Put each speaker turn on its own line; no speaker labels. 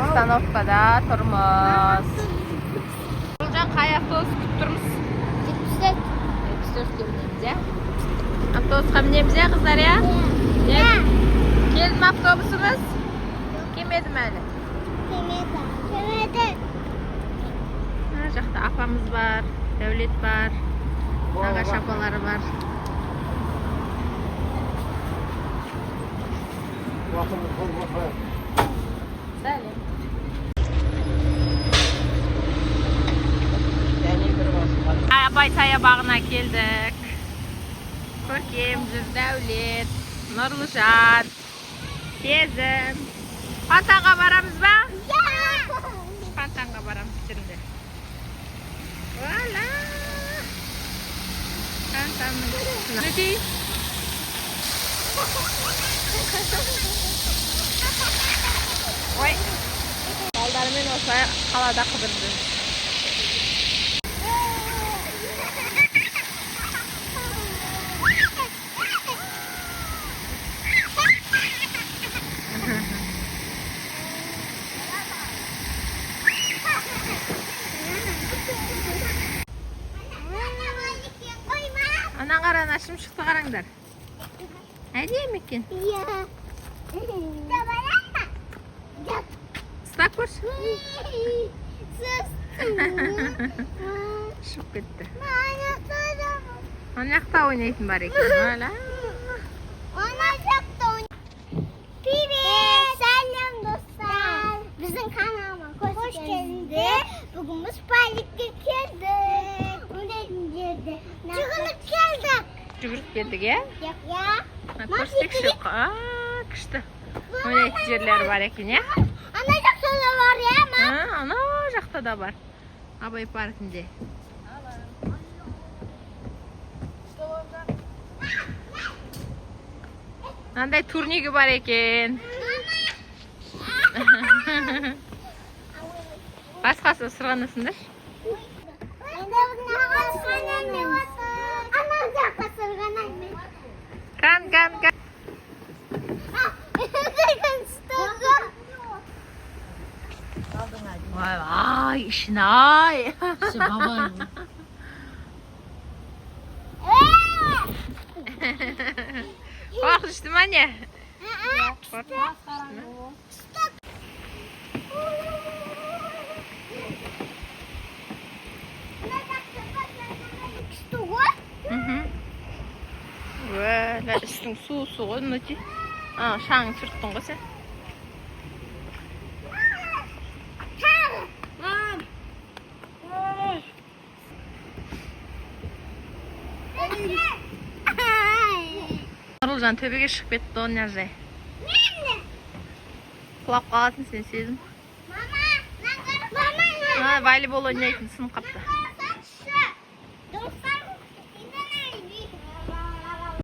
остановкада тұрмыз. Нұржан қай автобус күтіп тұрмыз? 74 келмейміз, я? Автобусқа мінеміз, я, қыздар, я? Келді ме автобусымыз? Келмеді ме әлі?
Келмеді.
Жақта апамыз бар, Дәулет бар, ағаш апалары бар. Сәлем. Абай саябағына келдік. Көркем жүр, Дәулет, Нұрлыжан, Сезім. Фонтанға барамыз ба? Фонтанға барамыз жүріңдер. Вала! Фонтанның үстіне. Нүкей? Ой! Балдарымен осылай қалада қыдырды. Ана қаран ашым шықты қараңдар. Әдейі ме екен?
Иә.
Ұстап көрші. Шып кетті. Ана жақта ойнайтын бар екен.
Привет! Сәлем достар! Біздің каналыма қош келдіңіздер. Бүгін біз паркке келдік. Ойнайтын жерде. Жүгіріп келдік.
Жүгіріп келдік, е?
Иә.
Көрсекші. Күшті. Ойнайтын жерлері бар екен, е?
Ана жақта да бар, е?
Ана жақта да бар. Абай паркінде. Андай турнигі бар екен. Басқасы сырғанасыңдар.
Ана жақта сырғанаймын.
Кан. Vay işin ay. Korkuştum anne. Böyle üstün su onun için. Şahın sürttün kız sen. Nurulcan töbege çıkıp etti o nerede? Kulak kalasın sen Sezim.
Mama.
Voleybol oynaydın sınıf kapta.